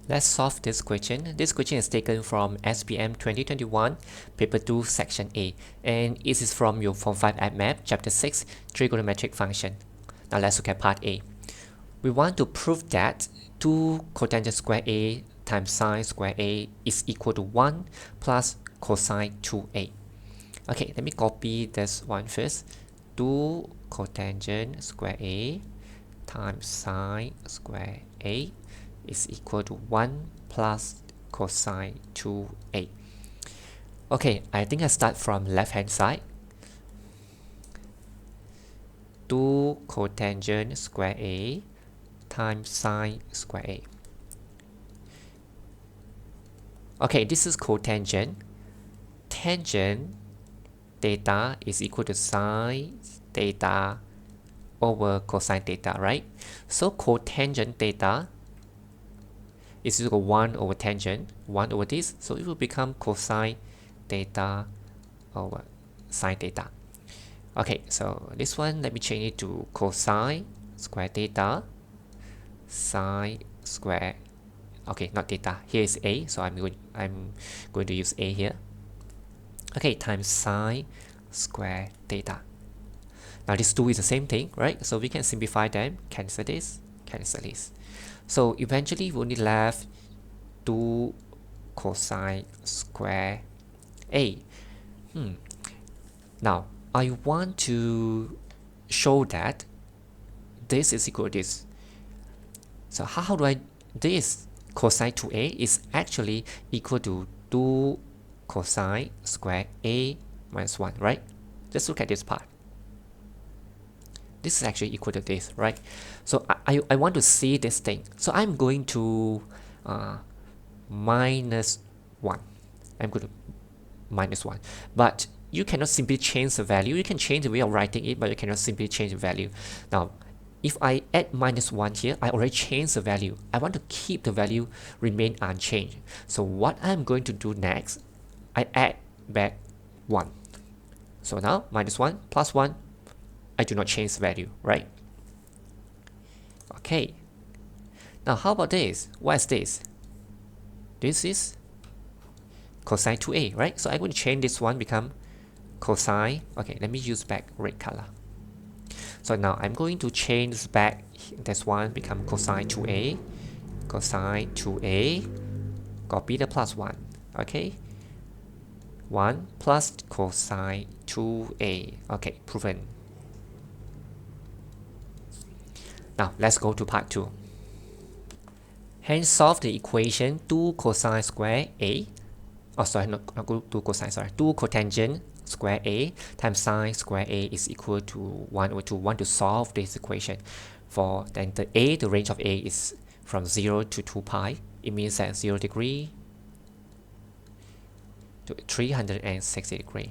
Let's solve this question. This question is taken from SPM 2021, Paper 2, Section A, and it is from your Form 5 App Map, Chapter 6, Trigonometric Function. Now let's look at Part A. We want to prove that 2 cotangent square A times sine square A is equal to 1 plus cosine 2A. Okay, let me copy this one first. 2 cotangent square A times sine square A is equal to 1 plus cosine 2A. Okay, I think I start from left hand side. 2 cotangent square A times sine square A. Okay, this is cotangent. Tangent theta is equal to sine theta over cosine theta, right? So cotangent theta is equal to 1 over tangent, 1 over this, so it will become cosine theta over sine theta. Okay, so this one, let me change it to cosine square theta sine square, okay, not theta, here is A, so I'm going to use A here. Okay, times sine square theta. Now these two is the same thing, right? So we can simplify them, cancel this, cancel this. So eventually we only left 2 cosine square A. Now I want to show that this is equal to this. So how do I, this cosine 2A is actually equal to 2 cosine square A minus 1, right? Just look at this part. This is actually equal to this, right? So I want to see this thing. So I'm going to minus 1. I'm going to minus 1. But you cannot simply change the value. You can change the way of writing it, but you cannot simply change the value. Now, if I add minus 1 here, I already changed the value. I want to keep the value remain unchanged. So what I'm going to do next, I add back 1. So now minus 1 plus 1, I do not change the value, right? Okay. Now how about this? What is this? This is cosine 2A, right? So I'm going to change this one become cosine. Okay, let me use back red color. So now I'm going to change back this one become cosine 2A. Cosine 2A. Copy the plus 1. Okay. 1 plus cosine 2A. Okay, proven. Now let's go to part 2. Hence solve the equation 2 cosine square A. Oh sorry, not 2 cosine, sorry. 2 cotangent square A times sine square A is equal to 1 over 2. Want to solve this equation. For then the range of A is from 0 to 2 pi. It means that 0 degree to 360 degree.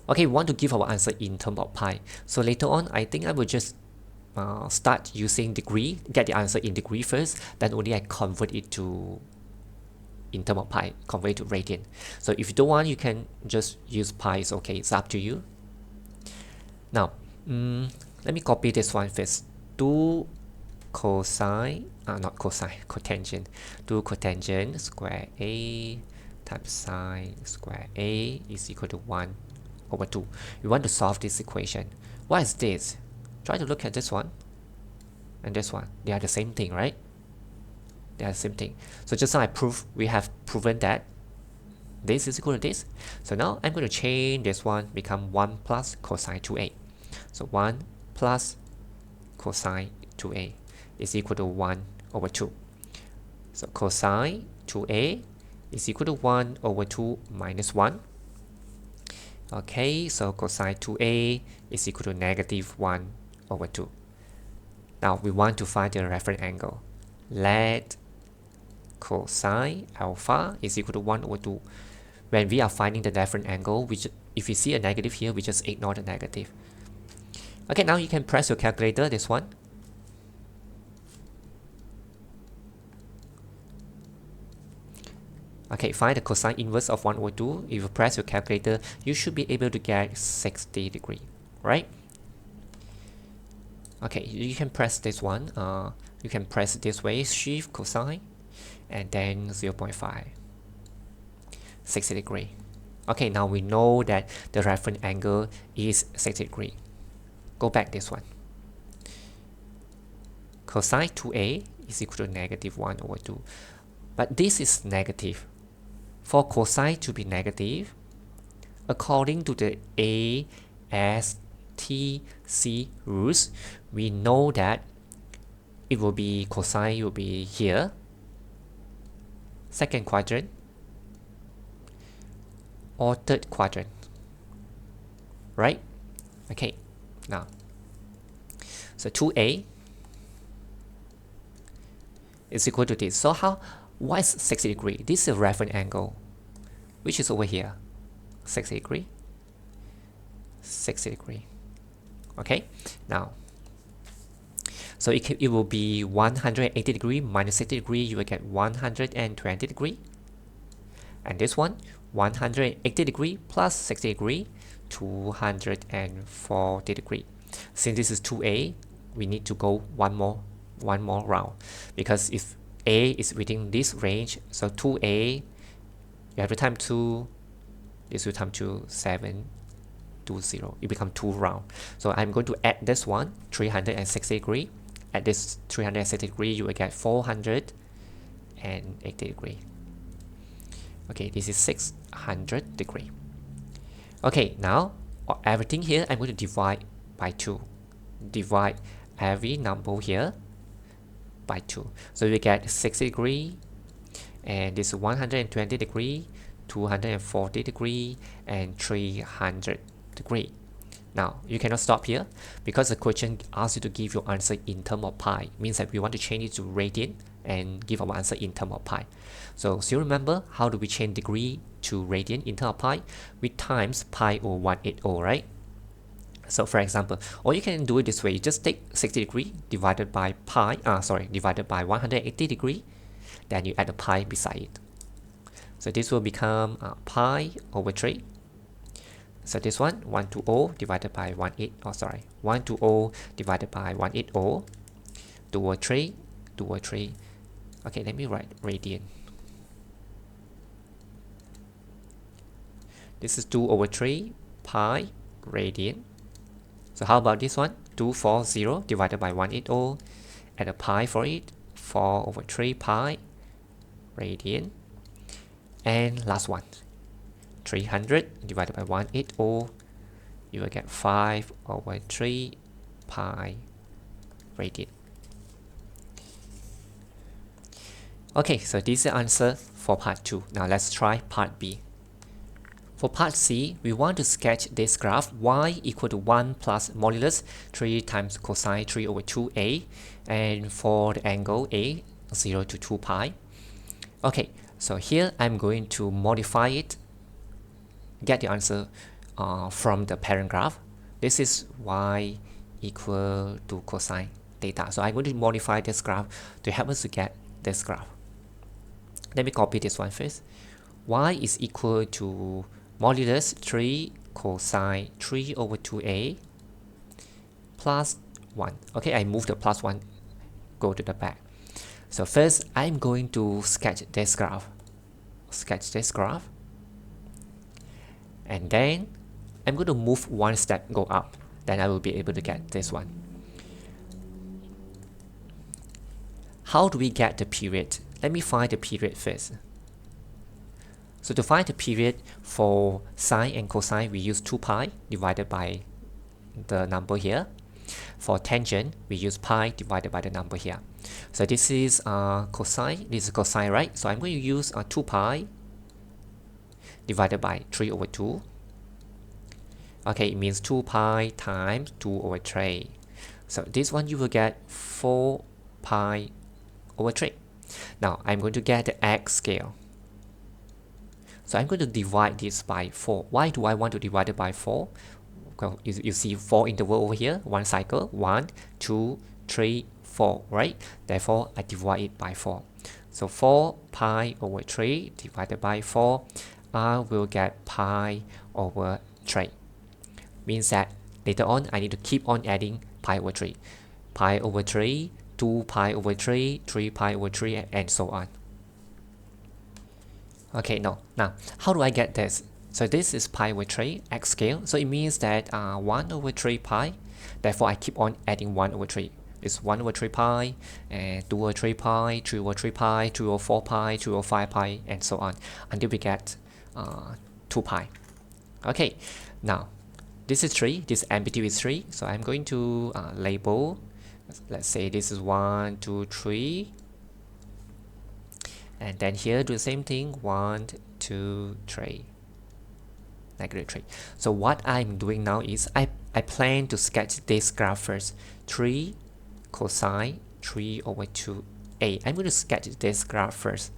Okay, we want to give our answer in terms of pi. So later on, I think I will just start using degree, get the answer in degree first, then only I convert it to in terms of pi, convert it to radian. So if you don't want, you can just use pi, it's okay, it's up to you. Now, let me copy this one first. 2 cosine, not cosine, cotangent. 2 cotangent square A times sine square A is equal to 1 over 2. We want to solve this equation. What is this? Try to look at this one and this one. They are the same thing, right? They are the same thing. So just now we have proven that this is equal to this. So now I'm going to change this one become 1 plus cosine 2A. So 1 plus cosine 2A is equal to 1 over 2. So cosine 2A is equal to 1 over 2 minus 1. Okay, so cosine 2A is equal to negative 1 over 2. Now we want to find the reference angle. Let cosine alpha is equal to 1 over 2. When we are finding the reference angle, if you see a negative here, we just ignore the negative. Okay, now you can press your calculator, this one. Okay, find the cosine inverse of 1 over 2. If you press your calculator, you should be able to get 60 degree, right? Okay, you can press this one. You can press this way, shift cosine, and then 0.5, 60 degree. Okay, now we know that the reference angle is 60 degree. Go back this one. Cosine 2a is equal to negative 1 over 2. But this is negative. For cosine to be negative, according to the ASTC rules, we know that it will be cosine will be here, second quadrant, or third quadrant, right? Okay, now, so 2a is equal to this. So why is 60 degree? This is a reference angle, which is over here, 60 degree, 60 degree. Okay, now, so it will be 180 degree minus 60 degree, you will get 120 degree. And this one, 180 degree plus 60 degree, 240 degree. Since this is 2a, we need to go one more round, because if a is within this range, so 2a, you have to times 2, this will times 2, 7, 2, 0, it becomes 2 round. So I'm going to add this one, 360 degree. At this 360 degree, you will get 480 degree. Okay, this is 600 degree. Okay, now everything here I'm going to divide by 2. Divide every number here by 2. So we get 60 degree, and this is 120 degree, 240 degree, and 300 degree. Now, you cannot stop here, because the question asks you to give your answer in terms of pi. Means that we want to change it to radian and give our answer in terms of pi. So still remember, how do we change degree to radian in terms of pi? We times pi over 180, right? So for example, or you can do it this way. You just take 60 degree divided by divided by 180 degree. Then you add a pi beside it. So this will become pi over 3. So this one, 120 divided by 120 divided by 180, 2 over 3, 2 over 3. Okay, let me write radian. This is 2 over 3 pi radian. So how about this one? 240 divided by 180, add a pi for it, 4 over 3 pi radian. And last one, 300 divided by 180, you will get 5 over 3 pi radian. Okay, so this is the answer for part 2. Now let's try part B. For part C, we want to sketch this graph y equal to 1 plus modulus 3 times cosine 3 over 2a, and for the angle A, 0 to 2 pi. Okay, so here I'm going to modify it, get the answer from the parent graph. This is y equal to cosine theta. So I'm going to modify this graph to help us to get this graph. Let me copy this one first. Y is equal to modulus 3 cosine 3 over 2a plus 1. Okay, I move the plus 1, go to the back. So first, I'm going to sketch this graph. And then I'm going to move one step, go up. Then I will be able to get this one. How do we get the period? Let me find the period first. So to find the period for sine and cosine, we use 2 pi divided by the number here. For tangent, we use pi divided by the number here. So this is cosine, this is cosine, right? So I'm going to use 2 pi divided by 3 over 2. Okay, it means 2 pi times 2 over 3. So this one you will get 4 pi over 3. Now I'm going to get the x scale. So I'm going to divide this by 4. Why do I want to divide it by 4? Well, you see 4 interval over here, one cycle, 1, 2, 3, 4, right? Therefore, I divide it by 4. So 4 pi over 3 divided by 4, I will get pi over 3. Means that later on, I need to keep on adding pi over 3. Pi over 3 2 pi over 3, 3 pi over 3, and so on. Okay, now how do I get this? So this is pi over 3 x scale, so it means that 1 over 3 pi, therefore I keep on adding 1 over 3. It's 1 over 3 pi, and 2 over 3 pi, 3 over 3 pi, 2 over 4 pi, 2 over 5 pi, and so on until we get 2 pi. Okay, now this is 3, this amplitude is 3, so I'm going to label, let's say this is 1, 2, 3, and then here do the same thing, 1, 2, 3, -3. So what I'm doing now is I plan to sketch this graph first. 3 cosine 3 over 2a. I'm going to sketch this graph first.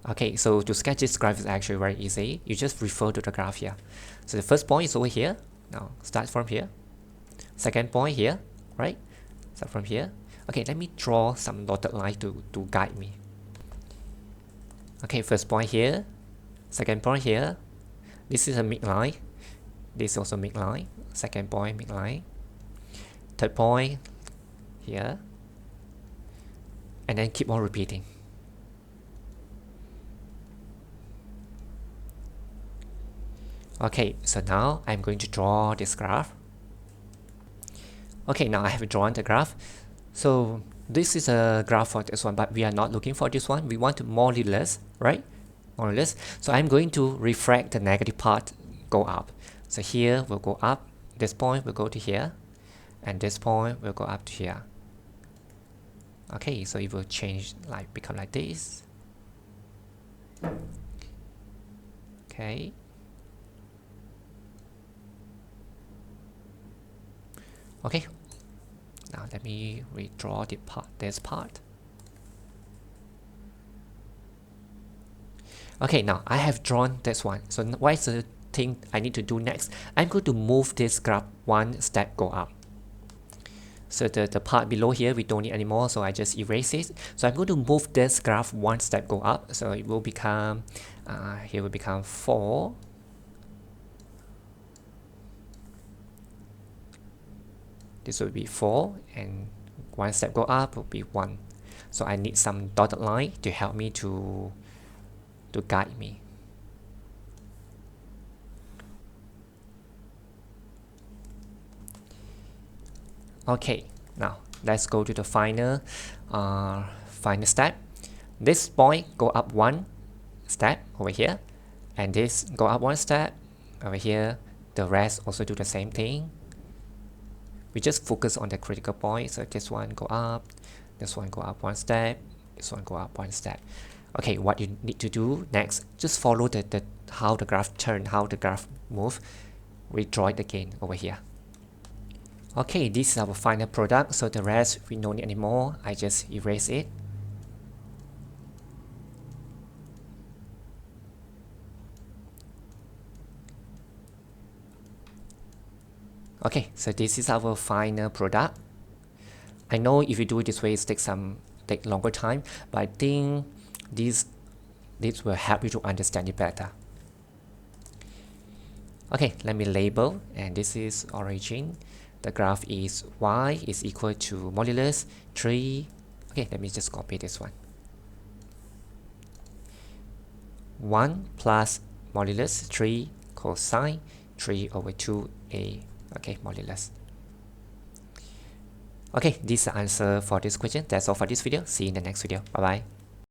Okay, so to sketch this graph is actually very easy. You just refer to the graph here. So the first point is over here. Now start from here. Second point here, right? Start from here. Okay, let me draw some dotted line to guide me. Okay, first point here. Second point here. This is a midline. This is also midline. Second point, midline. Third point here. And then keep on repeating. Okay, so now I'm going to draw this graph. Okay, now I have drawn the graph. So this is a graph for this one, but we are not looking for this one. We want modulus, right? Modulus. So I'm going to refract the negative part, go up. So here will go up. This point will go to here, and this point will go up to here. Okay, so it will change, like become like this. Okay. Okay, now let me redraw this part. Okay, now I have drawn this one. So what is the thing I need to do next? I'm going to move this graph one step, go up. So the part below here we don't need anymore, so I just erase it. So I'm going to move this graph one step, go up. So it will become, here will become 4. This will be 4, and one step go up will be 1. So I need some dotted line to help me to guide me. Okay, now let's go to the final step. This point go up 1 step over here, and this go up 1 step over here. The rest also do the same thing. We just focus on the critical point. So this one go up, this one go up 1 step, this one go up 1 step. Okay, what you need to do next, just follow the how the graph turn, how the graph move. Redraw it again over here. Okay, this is our final product. So the rest we don't need anymore. I just erase it. Okay, so this is our final product. I know if you do it this way, it take longer time, but I think this will help you to understand it better. Okay, let me label, and this is origin. The graph is y is equal to modulus 3. Okay, let me just copy this one. 1 plus modulus 3 cosine 3 over 2a. Okay, modulus. Okay, this is the answer for this question. That's all for this video. See you in the next video. Bye bye.